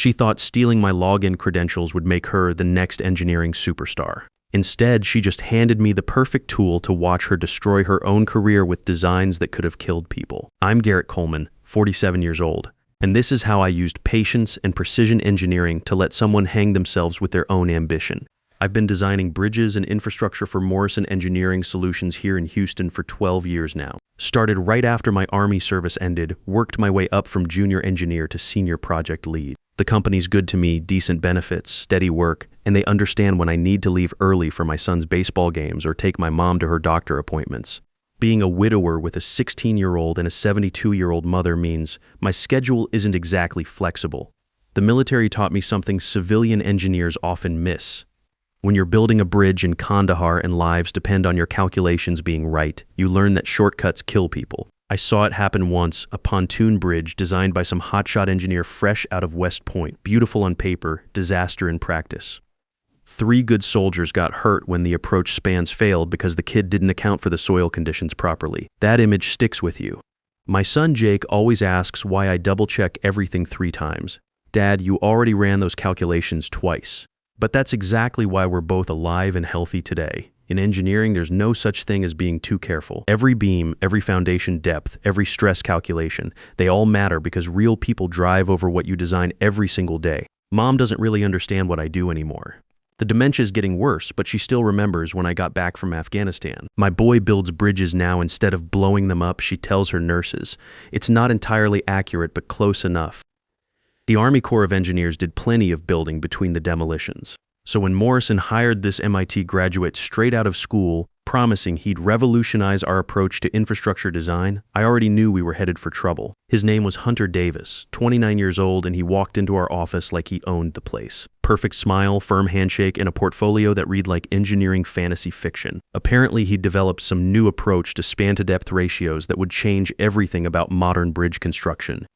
She thought stealing my login credentials would make her the next engineering superstar. Instead, she just handed me the perfect tool to watch her destroy her own career with designs that could have killed people. I'm Garrett Coleman, 47 years old, and this is how I used patience and precision engineering to let someone hang themselves with their own ambition. I've been designing bridges and infrastructure for Morrison Engineering Solutions here in Houston for 12 years now. Started right after my Army service ended, worked my way up from junior engineer to senior project lead. The company's good to me, decent benefits, steady work, and they understand when I need to leave early for my son's baseball games or take my mom to her doctor appointments. Being a widower with a 16-year-old and a 72-year-old mother means my schedule isn't exactly flexible. The military taught me something civilian engineers often miss. When you're building a bridge in Kandahar and lives depend on your calculations being right, you learn that shortcuts kill people. I saw it happen once, a pontoon bridge designed by some hotshot engineer fresh out of West Point. Beautiful on paper, disaster in practice. 3 good soldiers got hurt when the approach spans failed because the kid didn't account for the soil conditions properly. That image sticks with you. My son Jake always asks why I double-check everything 3 times. Dad, you already ran those calculations twice. But that's exactly why we're both alive and healthy today. In engineering, there's no such thing as being too careful. Every beam, every foundation depth, every stress calculation, they all matter because real people drive over what you design every single day. Mom doesn't really understand what I do anymore. The dementia's getting worse, but she still remembers when I got back from Afghanistan. My boy builds bridges now instead of blowing them up, she tells her nurses. It's not entirely accurate, but close enough. The Army Corps of Engineers did plenty of building between the demolitions. So when Morrison hired this MIT graduate straight out of school, promising he'd revolutionize our approach to infrastructure design, I already knew we were headed for trouble. His name was Hunter Davis, 29 years old, and he walked into our office like he owned the place. Perfect smile, firm handshake, and a portfolio that read like engineering fantasy fiction. Apparently, he'd developed some new approach to span-to-depth ratios that would change everything about modern bridge construction.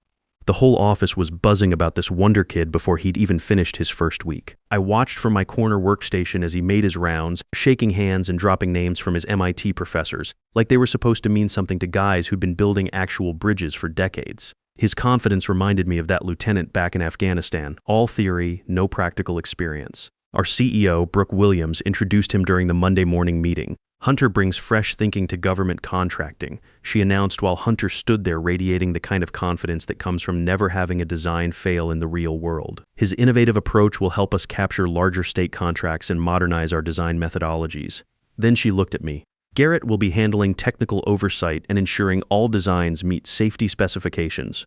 The whole office was buzzing about this wonder kid before he'd even finished his first week. I watched from my corner workstation as he made his rounds, shaking hands and dropping names from his MIT professors, like they were supposed to mean something to guys who'd been building actual bridges for decades. His confidence reminded me of that lieutenant back in Afghanistan, all theory, no practical experience. Our CEO, Brooke Williams, introduced him during the Monday morning meeting. Hunter brings fresh thinking to government contracting, she announced while Hunter stood there radiating the kind of confidence that comes from never having a design fail in the real world. His innovative approach will help us capture larger state contracts and modernize our design methodologies. Then she looked at me. Garrett will be handling technical oversight and ensuring all designs meet safety specifications.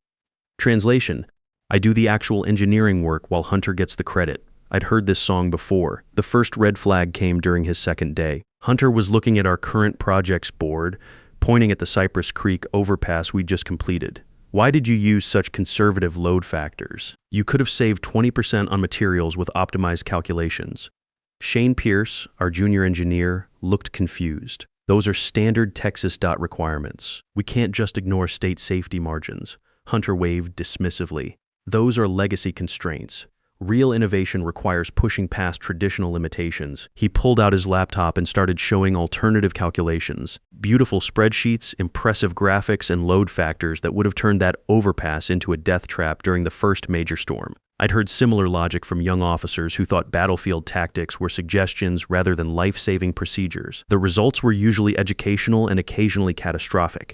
Translation: I do the actual engineering work while Hunter gets the credit. I'd heard this song before. The first red flag came during his second day. Hunter was looking at our current projects board, pointing at the Cypress Creek overpass we just completed. Why did you use such conservative load factors? You could have saved 20% on materials with optimized calculations. Shane Pierce, our junior engineer, looked confused. Those are standard Texas DOT requirements. We can't just ignore state safety margins. Hunter waved dismissively. Those are legacy constraints. Real innovation requires pushing past traditional limitations. He pulled out his laptop and started showing alternative calculations. Beautiful spreadsheets, impressive graphics, and load factors that would have turned that overpass into a death trap during the first major storm. I'd heard similar logic from young officers who thought battlefield tactics were suggestions rather than life-saving procedures. The results were usually educational and occasionally catastrophic.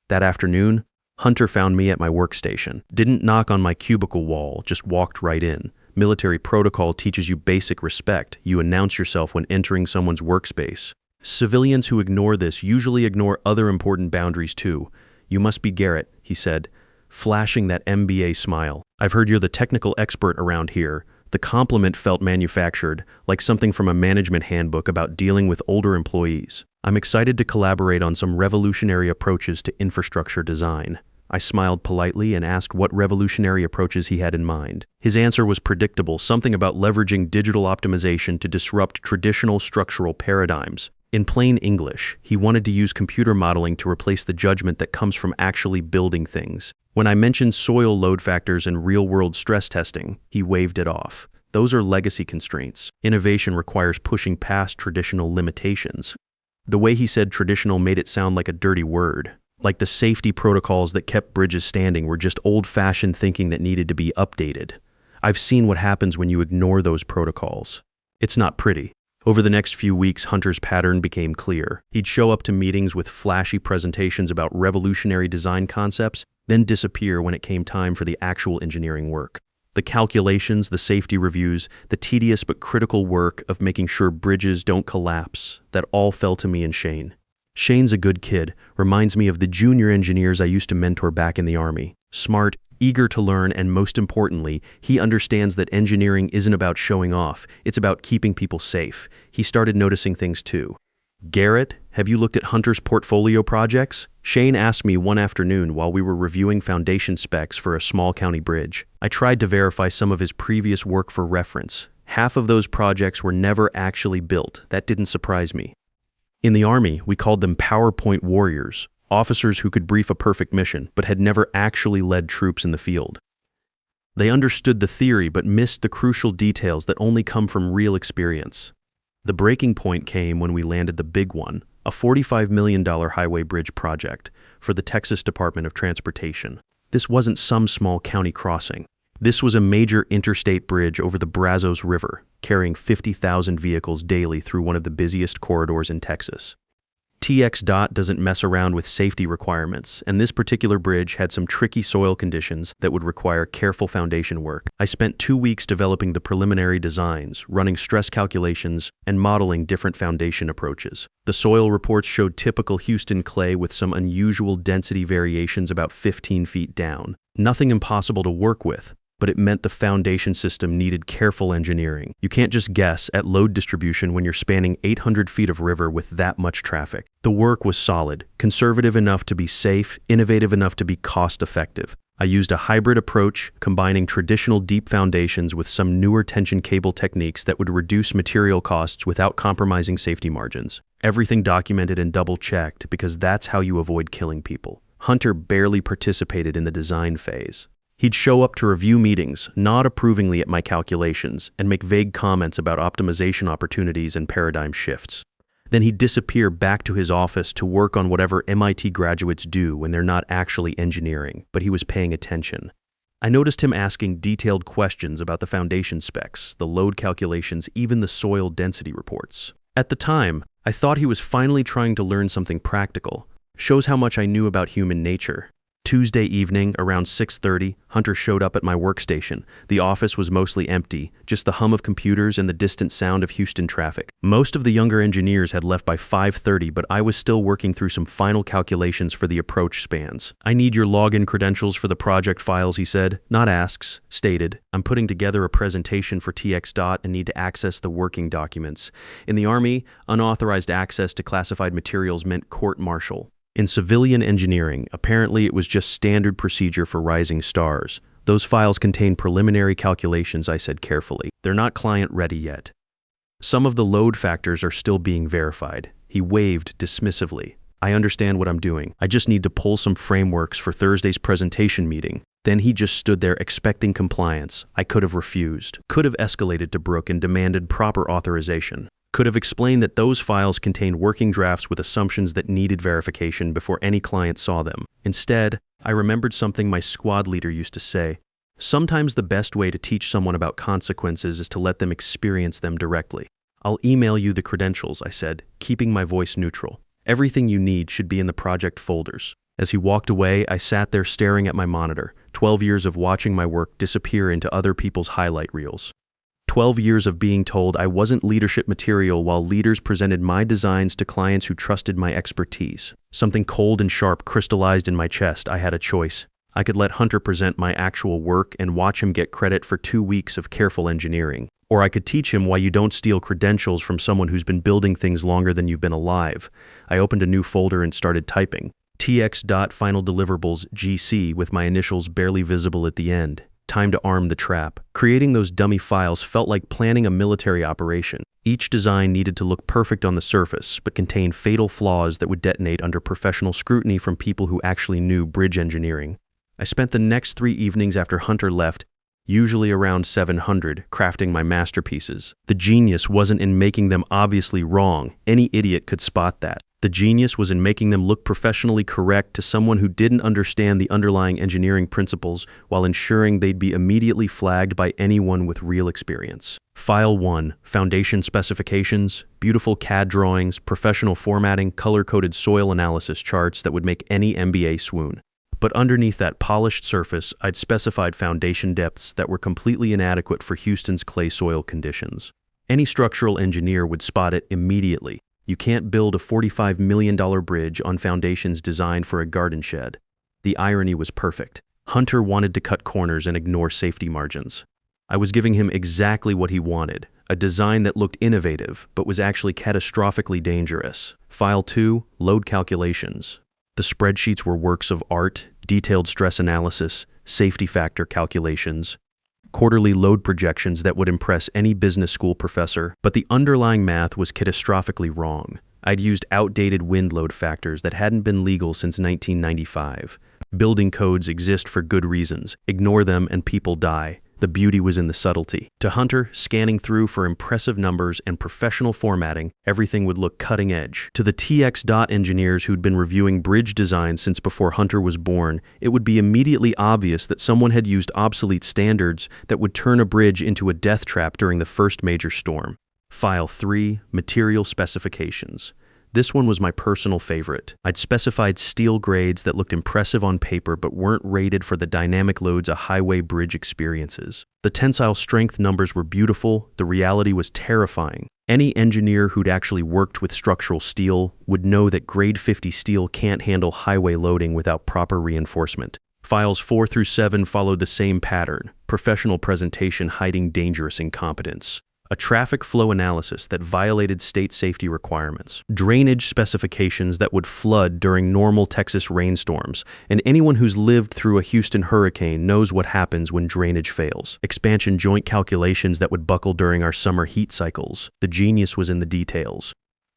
That afternoon, Hunter found me at my workstation. Didn't knock on my cubicle wall, just walked right in. Military protocol teaches you basic respect. You announce yourself when entering someone's workspace. Civilians who ignore this usually ignore other important boundaries too. You must be Garrett, he said, flashing that MBA smile. I've heard you're the technical expert around here. The compliment felt manufactured, like something from a management handbook about dealing with older employees. I'm excited to collaborate on some revolutionary approaches to infrastructure design. I smiled politely and asked what revolutionary approaches he had in mind. His answer was predictable, something about leveraging digital optimization to disrupt traditional structural paradigms. In plain English, he wanted to use computer modeling to replace the judgment that comes from actually building things. When I mentioned soil load factors and real-world stress testing, he waved it off. Those are legacy constraints. Innovation requires pushing past traditional limitations. The way he said traditional made it sound like a dirty word. Like the safety protocols that kept bridges standing were just old-fashioned thinking that needed to be updated. I've seen what happens when you ignore those protocols. It's not pretty. Over the next few weeks, Hunter's pattern became clear. He'd show up to meetings with flashy presentations about revolutionary design concepts, then disappear when it came time for the actual engineering work. The calculations, the safety reviews, the tedious but critical work of making sure bridges don't collapse, that all fell to me and Shane. Shane's a good kid, reminds me of the junior engineers I used to mentor back in the Army. Smart, eager to learn, and most importantly, he understands that engineering isn't about showing off, it's about keeping people safe. He started noticing things too. Garrett, have you looked at Hunter's portfolio projects? Shane asked me one afternoon while we were reviewing foundation specs for a small county bridge. I tried to verify some of his previous work for reference. Half of those projects were never actually built. That didn't surprise me. In the Army, we called them PowerPoint warriors. Officers who could brief a perfect mission, but had never actually led troops in the field. They understood the theory, but missed the crucial details that only come from real experience. The breaking point came when we landed the big one, a $45 million highway bridge project for the Texas Department of Transportation. This wasn't some small county crossing. This was a major interstate bridge over the Brazos River, carrying 50,000 vehicles daily through one of the busiest corridors in Texas. TxDOT doesn't mess around with safety requirements, and this particular bridge had some tricky soil conditions that would require careful foundation work. I spent 2 weeks developing the preliminary designs, running stress calculations, and modeling different foundation approaches. The soil reports showed typical Houston clay with some unusual density variations about 15 feet down. Nothing impossible to work with, but it meant the foundation system needed careful engineering. You can't just guess at load distribution when you're spanning 800 feet of river with that much traffic. The work was solid, conservative enough to be safe, innovative enough to be cost-effective. I used a hybrid approach, combining traditional deep foundations with some newer tension cable techniques that would reduce material costs without compromising safety margins. Everything documented and double-checked because that's how you avoid killing people. Hunter barely participated in the design phase. He'd show up to review meetings, nod approvingly at my calculations, and make vague comments about optimization opportunities and paradigm shifts. Then he'd disappear back to his office to work on whatever MIT graduates do when they're not actually engineering, but he was paying attention. I noticed him asking detailed questions about the foundation specs, the load calculations, even the soil density reports. At the time, I thought he was finally trying to learn something practical. Shows how much I knew about human nature. Tuesday evening, around 6:30, Hunter showed up at my workstation. The office was mostly empty, just the hum of computers and the distant sound of Houston traffic. Most of the younger engineers had left by 5:30, but I was still working through some final calculations for the approach spans. "I need your login credentials for the project files," he said. Not asks, stated. "I'm putting together a presentation for TxDOT and need to access the working documents. In the Army, unauthorized access to classified materials meant court-martial. In civilian engineering, apparently it was just standard procedure for rising stars. Those files contain preliminary calculations," I said carefully. "They're not client-ready yet. Some of the load factors are still being verified." He waved dismissively. "I understand what I'm doing. I just need to pull some frameworks for Thursday's presentation meeting." Then he just stood there expecting compliance. I could have refused. Could have escalated to Brooke and demanded proper authorization. Could have explained that those files contained working drafts with assumptions that needed verification before any client saw them. Instead, I remembered something my squad leader used to say. Sometimes the best way to teach someone about consequences is to let them experience them directly. "I'll email you the credentials," I said, keeping my voice neutral. "Everything you need should be in the project folders." As he walked away, I sat there staring at my monitor, 12 years of watching my work disappear into other people's highlight reels. 12 years of being told I wasn't leadership material while leaders presented my designs to clients who trusted my expertise. Something cold and sharp crystallized in my chest. I had a choice. I could let Hunter present my actual work and watch him get credit for 2 weeks of careful engineering. Or I could teach him why you don't steal credentials from someone who's been building things longer than you've been alive. I opened a new folder and started typing. TxDOT Final Deliverables GC with my initials barely visible at the end. Time to arm the trap. Creating those dummy files felt like planning a military operation. Each design needed to look perfect on the surface, but contained fatal flaws that would detonate under professional scrutiny from people who actually knew bridge engineering. I spent the next 3 evenings after Hunter left, usually around 700, crafting my masterpieces. The genius wasn't in making them obviously wrong. Any idiot could spot that. The genius was in making them look professionally correct to someone who didn't understand the underlying engineering principles while ensuring they'd be immediately flagged by anyone with real experience. File 1, Foundation Specifications, beautiful CAD drawings, professional formatting, color-coded soil analysis charts that would make any MBA swoon. But underneath that polished surface, I'd specified foundation depths that were completely inadequate for Houston's clay soil conditions. Any structural engineer would spot it immediately. You can't build a $45 million bridge on foundations designed for a garden shed. The irony was perfect. Hunter wanted to cut corners and ignore safety margins. I was giving him exactly what he wanted, a design that looked innovative, but was actually catastrophically dangerous. File 2, Load Calculations. The spreadsheets were works of art, detailed stress analysis, safety factor calculations, quarterly load projections that would impress any business school professor, but the underlying math was catastrophically wrong. I'd used outdated wind load factors that hadn't been legal since 1995. Building codes exist for good reasons. Ignore them and people die. The beauty was in the subtlety. To Hunter, scanning through for impressive numbers and professional formatting, everything would look cutting edge. To the TX engineers who'd been reviewing bridge designs since before Hunter was born, it would be immediately obvious that someone had used obsolete standards that would turn a bridge into a death trap during the first major storm. File 3, Material Specifications. This one was my personal favorite. I'd specified steel grades that looked impressive on paper but weren't rated for the dynamic loads a highway bridge experiences. The tensile strength numbers were beautiful, the reality was terrifying. Any engineer who'd actually worked with structural steel would know that grade 50 steel can't handle highway loading without proper reinforcement. Files 4 through 7 followed the same pattern, professional presentation hiding dangerous incompetence. A traffic flow analysis that violated state safety requirements, drainage specifications that would flood during normal Texas rainstorms, and anyone who's lived through a Houston hurricane knows what happens when drainage fails. Expansion joint calculations that would buckle during our summer heat cycles. The genius was in the details.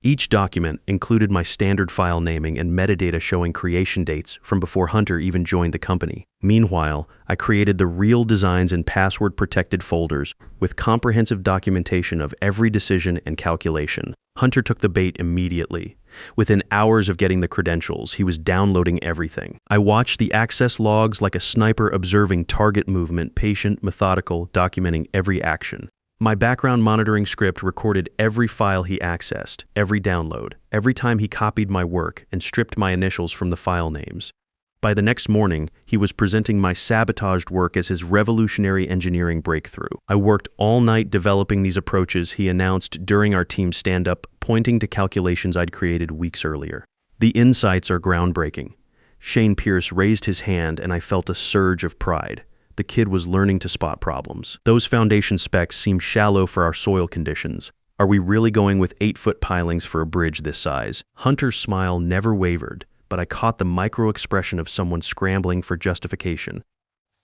Each document included my standard file naming and metadata showing creation dates from before Hunter even joined the company. Meanwhile, I created the real designs in password-protected folders with comprehensive documentation of every decision and calculation. Hunter took the bait immediately. Within hours of getting the credentials, he was downloading everything. I watched the access logs like a sniper observing target movement, patient, methodical, documenting every action. My background monitoring script recorded every file he accessed, every download, every time he copied my work and stripped my initials from the file names. By the next morning, he was presenting my sabotaged work as his revolutionary engineering breakthrough. I worked all night developing these approaches he announced during our team stand-up, pointing to calculations I'd created weeks earlier. The insights are groundbreaking. Shane Pierce raised his hand and I felt a surge of pride. The kid was learning to spot problems. Those foundation specs seem shallow for our soil conditions. Are we really going with 8-foot pilings for a bridge this size? Hunter's smile never wavered, but I caught the micro-expression of someone scrambling for justification.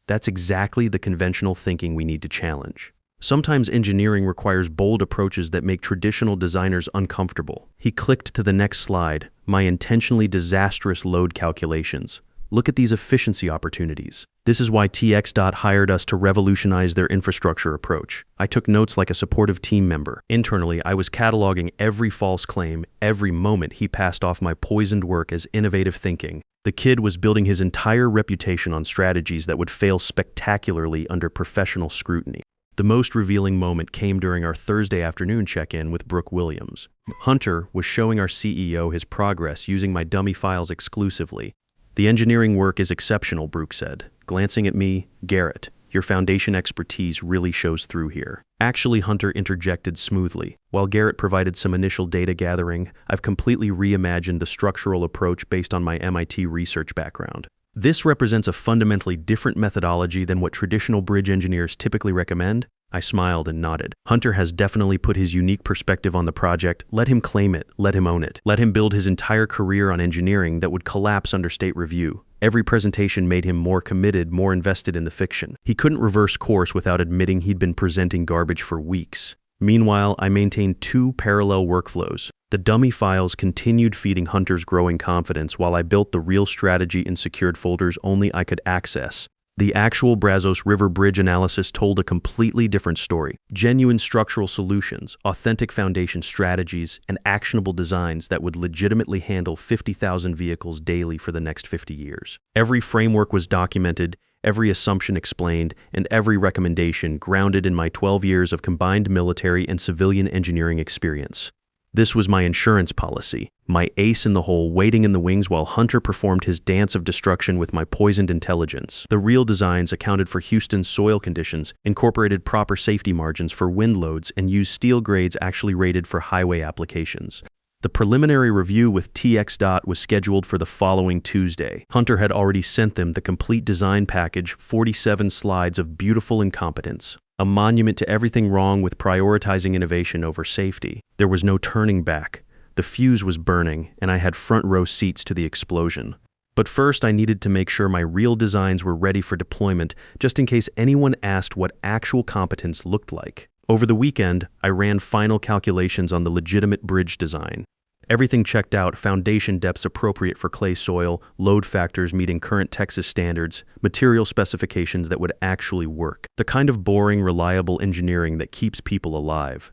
That's exactly the conventional thinking we need to challenge. Sometimes engineering requires bold approaches that make traditional designers uncomfortable. He clicked to the next slide, my intentionally disastrous load calculations. Look at these efficiency opportunities. This is why TX hired us to revolutionize their infrastructure approach. I took notes like a supportive team member. Internally, I was cataloging every false claim, every moment he passed off my poisoned work as innovative thinking. The kid was building his entire reputation on strategies that would fail spectacularly under professional scrutiny. The most revealing moment came during our Thursday afternoon check-in with Brooke Williams. Hunter was showing our CEO his progress using my dummy files exclusively. The engineering work is exceptional, Brooke said. Glancing at me, Garrett, your foundation expertise really shows through here. Actually, Hunter interjected smoothly. While Garrett provided some initial data gathering, I've completely reimagined the structural approach based on my MIT research background. This represents a fundamentally different methodology than what traditional bridge engineers typically recommend. I smiled and nodded. Hunter has definitely put his unique perspective on the project. Let him claim it. Let him own it. Let him build his entire career on engineering that would collapse under state review. Every presentation made him more committed, more invested in the fiction. He couldn't reverse course without admitting he'd been presenting garbage for weeks. Meanwhile, I maintained 2 parallel workflows. The dummy files continued feeding Hunter's growing confidence while I built the real strategy in secured folders only I could access. The actual Brazos River Bridge analysis told a completely different story. Genuine structural solutions, authentic foundation strategies, and actionable designs that would legitimately handle 50,000 vehicles daily for the next 50 years. Every framework was documented, every assumption explained, and every recommendation grounded in my 12 years of combined military and civilian engineering experience. This was my insurance policy, my ace in the hole waiting in the wings while Hunter performed his dance of destruction with my poisoned intelligence. The real designs accounted for Houston's soil conditions, incorporated proper safety margins for wind loads, and used steel grades actually rated for highway applications. The preliminary review with TxDOT was scheduled for the following Tuesday. Hunter had already sent them the complete design package, 47 slides of beautiful incompetence. A monument to everything wrong with prioritizing innovation over safety. There was no turning back. The fuse was burning, and I had front row seats to the explosion. But first, I needed to make sure my real designs were ready for deployment, just in case anyone asked what actual competence looked like. Over the weekend, I ran final calculations on the legitimate bridge design. Everything checked out: foundation depths appropriate for clay soil, load factors meeting current Texas standards, material specifications that would actually work. The kind of boring, reliable engineering that keeps people alive.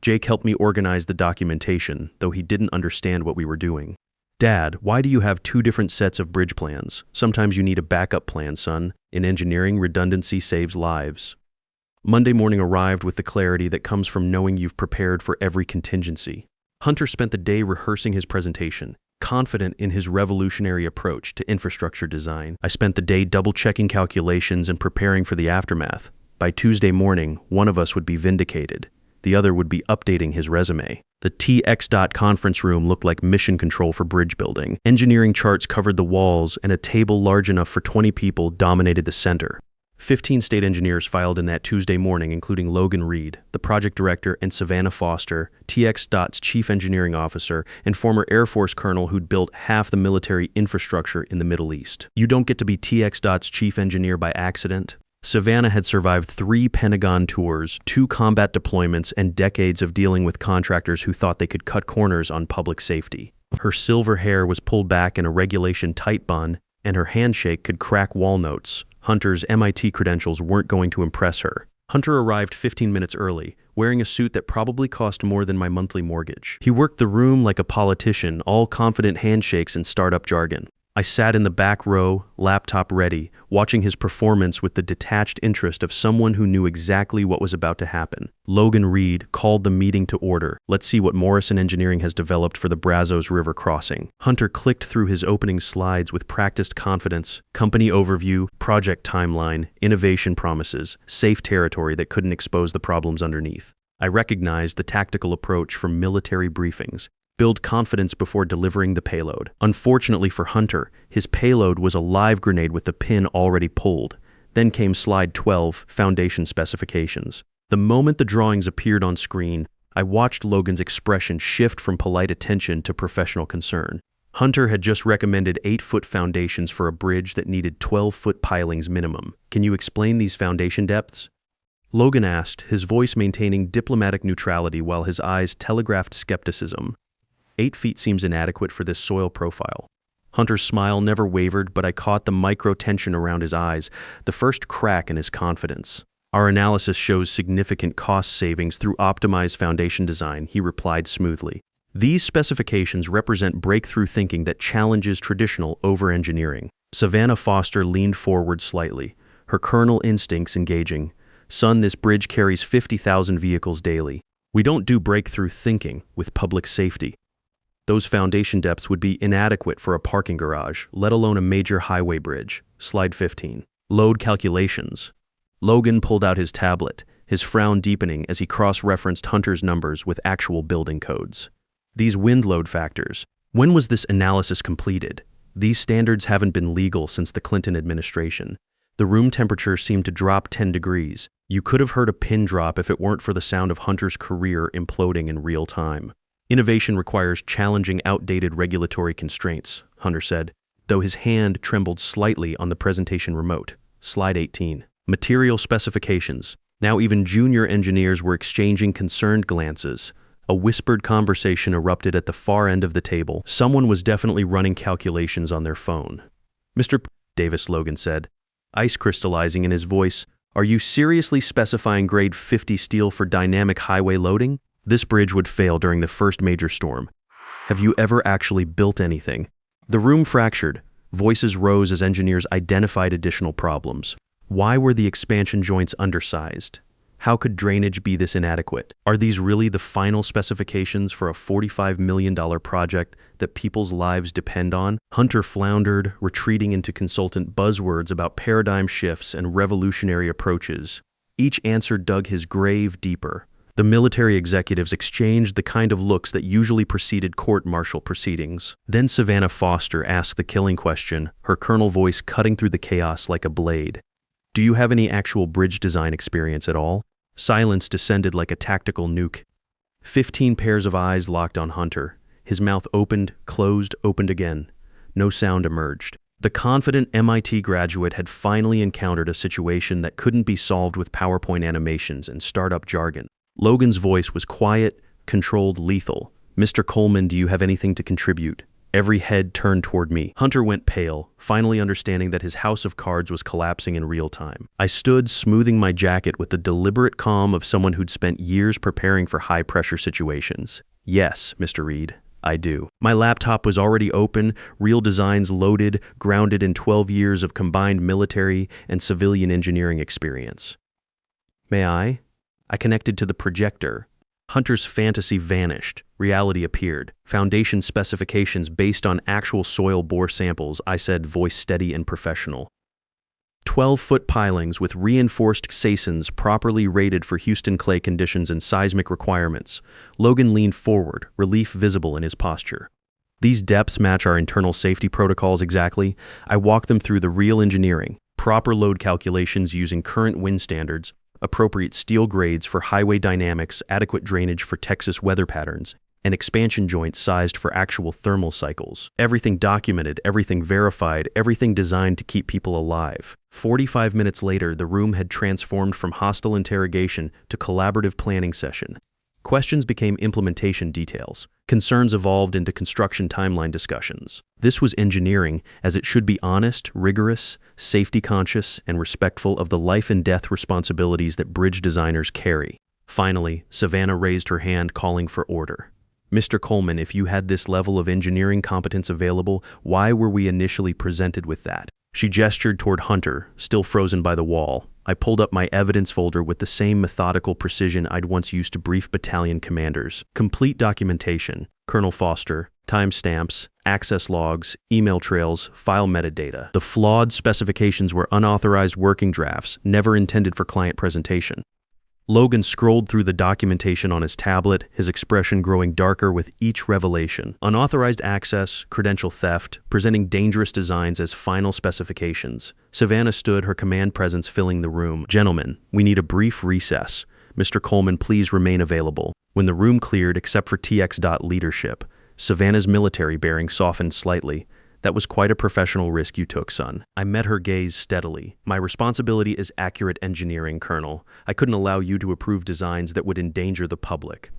Jake helped me organize the documentation, though he didn't understand what we were doing. "Dad, why do you have two different sets of bridge plans? Sometimes you need a backup plan, son. In engineering, redundancy saves lives." Monday morning arrived with the clarity that comes from knowing you've prepared for every contingency. Hunter spent the day rehearsing his presentation, confident in his revolutionary approach to infrastructure design. I spent the day double-checking calculations and preparing for the aftermath. By Tuesday morning, one of us would be vindicated. The other would be updating his resume. The TxDOT conference room looked like mission control for bridge building. Engineering charts covered the walls, and a table large enough for 20 people dominated the center. 15 state engineers filed in that Tuesday morning, including Logan Reed, the project director, and Savannah Foster, TxDOT's chief engineering officer, and former Air Force colonel who'd built half the military infrastructure in the Middle East. You don't get to be TxDOT's chief engineer by accident. Savannah had survived 3 Pentagon tours, 2 combat deployments, and decades of dealing with contractors who thought they could cut corners on public safety. Her silver hair was pulled back in a regulation tight bun, and her handshake could crack walnuts. Hunter's MIT credentials weren't going to impress her. Hunter arrived 15 minutes early, wearing a suit that probably cost more than my monthly mortgage. He worked the room like a politician, all confident handshakes and startup jargon. I sat in the back row, laptop ready, watching his performance with the detached interest of someone who knew exactly what was about to happen. Logan Reed called the meeting to order. Let's see what Morrison Engineering has developed for the Brazos River crossing. Hunter clicked through his opening slides with practiced confidence: company overview, project timeline, innovation promises, safe territory that couldn't expose the problems underneath. I recognized the tactical approach from military briefings. Build confidence before delivering the payload. Unfortunately for Hunter, his payload was a live grenade with the pin already pulled. Then came slide 12, foundation specifications. The moment the drawings appeared on screen, I watched Logan's expression shift from polite attention to professional concern. Hunter had just recommended 8-foot foundations for a bridge that needed 12-foot pilings minimum. Can you explain these foundation depths? Logan asked, his voice maintaining diplomatic neutrality while his eyes telegraphed skepticism. 8 feet seems inadequate for this soil profile. Hunter's smile never wavered, but I caught the micro-tension around his eyes, the first crack in his confidence. Our analysis shows significant cost savings through optimized foundation design, he replied smoothly. These specifications represent breakthrough thinking that challenges traditional over-engineering. Savannah Foster leaned forward slightly, her colonel instincts engaging. Son, this bridge carries 50,000 vehicles daily. We don't do breakthrough thinking with public safety. Those foundation depths would be inadequate for a parking garage, let alone a major highway bridge. Slide 15. Load calculations. Logan pulled out his tablet, his frown deepening as he cross-referenced Hunter's numbers with actual building codes. These wind load factors. When was this analysis completed? These standards haven't been legal since the Clinton administration. The room temperature seemed to drop 10 degrees. You could have heard a pin drop if it weren't for the sound of Hunter's career imploding in real time. Innovation requires challenging outdated regulatory constraints, Hunter said, though his hand trembled slightly on the presentation remote. Slide 18. Material specifications. Now even junior engineers were exchanging concerned glances. A whispered conversation erupted at the far end of the table. Someone was definitely running calculations on their phone. "Mr. Davis," Logan said, ice crystallizing in his voice. Are you seriously specifying grade 50 steel for dynamic highway loading? This bridge would fail during the first major storm. Have you ever actually built anything? The room fractured. Voices rose as engineers identified additional problems. Why were the expansion joints undersized? How could drainage be this inadequate? Are these really the final specifications for a $45 million project that people's lives depend on? Hunter floundered, retreating into consultant buzzwords about paradigm shifts and revolutionary approaches. Each answer dug his grave deeper. The military executives exchanged the kind of looks that usually preceded court-martial proceedings. Then Savannah Foster asked the killing question, her colonel voice cutting through the chaos like a blade. Do you have any actual bridge design experience at all? Silence descended like a tactical nuke. 15 pairs of eyes locked on Hunter. His mouth opened, closed, opened again. No sound emerged. The confident MIT graduate had finally encountered a situation that couldn't be solved with PowerPoint animations and startup jargon. Logan's voice was quiet, controlled, lethal. Mr. Coleman, do you have anything to contribute? Every head turned toward me. Hunter went pale, finally understanding that his house of cards was collapsing in real time. I stood, smoothing my jacket with the deliberate calm of someone who'd spent years preparing for high-pressure situations. Yes, Mr. Reed, I do. My laptop was already open, real designs loaded, grounded in 12 years of combined military and civilian engineering experience. May I? I connected to the projector. Hunter's fantasy vanished. Reality appeared. Foundation specifications based on actual soil bore samples, I said, voice steady and professional. 12-foot pilings with reinforced caissons properly rated for Houston clay conditions and seismic requirements. Logan leaned forward, relief visible in his posture. These depths match our internal safety protocols exactly. I walked them through the real engineering, proper load calculations using current wind standards, appropriate steel grades for highway dynamics, adequate drainage for Texas weather patterns, and expansion joints sized for actual thermal cycles. Everything documented, everything verified, everything designed to keep people alive. 45 minutes later, the room had transformed from hostile interrogation to collaborative planning session. Questions became implementation details. Concerns evolved into construction timeline discussions. This was engineering, as it should be honest, rigorous, safety-conscious, and respectful of the life and death responsibilities that bridge designers carry. Finally, Savannah raised her hand, calling for order. Mr. Coleman, if you had this level of engineering competence available, why were we initially presented with that? She gestured toward Hunter, still frozen by the wall. I pulled up my evidence folder with the same methodical precision I'd once used to brief battalion commanders. Complete documentation, Colonel Foster, timestamps, access logs, email trails, file metadata. The flawed specifications were unauthorized working drafts, never intended for client presentation. Logan scrolled through the documentation on his tablet, his expression growing darker with each revelation. Unauthorized access, credential theft, presenting dangerous designs as final specifications. Savannah stood, her command presence filling the room. Gentlemen, we need a brief recess. Mr. Coleman, please remain available. When the room cleared, except for TX. Leadership, Savannah's military bearing softened slightly. That was quite a professional risk you took, son. I met her gaze steadily. My responsibility is accurate engineering, Colonel. I couldn't allow you to approve designs that would endanger the public.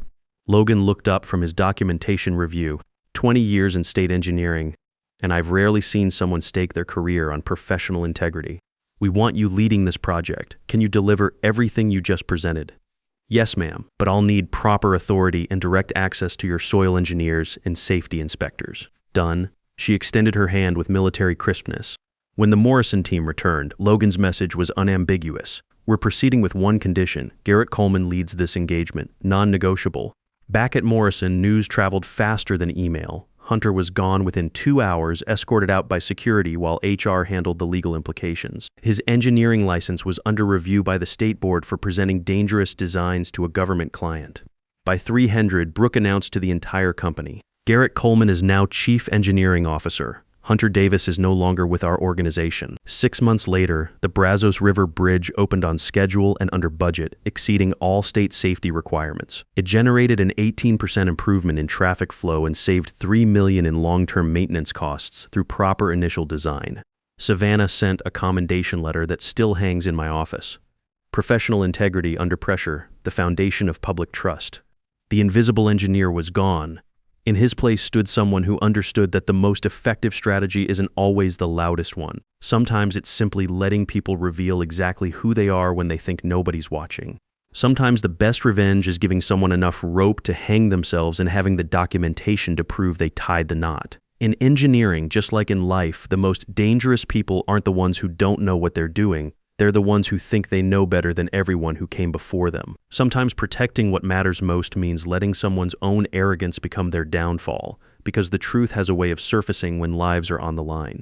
Logan looked up from his documentation review. 20 years in state engineering, and I've rarely seen someone stake their career on professional integrity. We want you leading this project. Can you deliver everything you just presented? Yes, ma'am, but I'll need proper authority and direct access to your soil engineers and safety inspectors. Done. She extended her hand with military crispness. When the Morrison team returned, Logan's message was unambiguous. We're proceeding with one condition. Garrett Coleman leads this engagement, non-negotiable. Back at Morrison, news traveled faster than email. Hunter was gone within 2 hours, escorted out by security while HR handled the legal implications. His engineering license was under review by the state board for presenting dangerous designs to a government client. By 300, Brooke announced to the entire company, Garrett Coleman is now Chief Engineering Officer. Hunter Davis is no longer with our organization. 6 months later, the Brazos River Bridge opened on schedule and under budget, exceeding all state safety requirements. It generated an 18% improvement in traffic flow and saved $3 million in long-term maintenance costs through proper initial design. Savannah sent a commendation letter that still hangs in my office. Professional integrity under pressure, the foundation of public trust. The invisible engineer was gone, In his place stood someone who understood that the most effective strategy isn't always the loudest one. Sometimes it's simply letting people reveal exactly who they are when they think nobody's watching. Sometimes the best revenge is giving someone enough rope to hang themselves and having the documentation to prove they tied the knot. In engineering, just like in life, the most dangerous people aren't the ones who don't know what they're doing. They're the ones who think they know better than everyone who came before them. Sometimes protecting what matters most means letting someone's own arrogance become their downfall, because the truth has a way of surfacing when lives are on the line.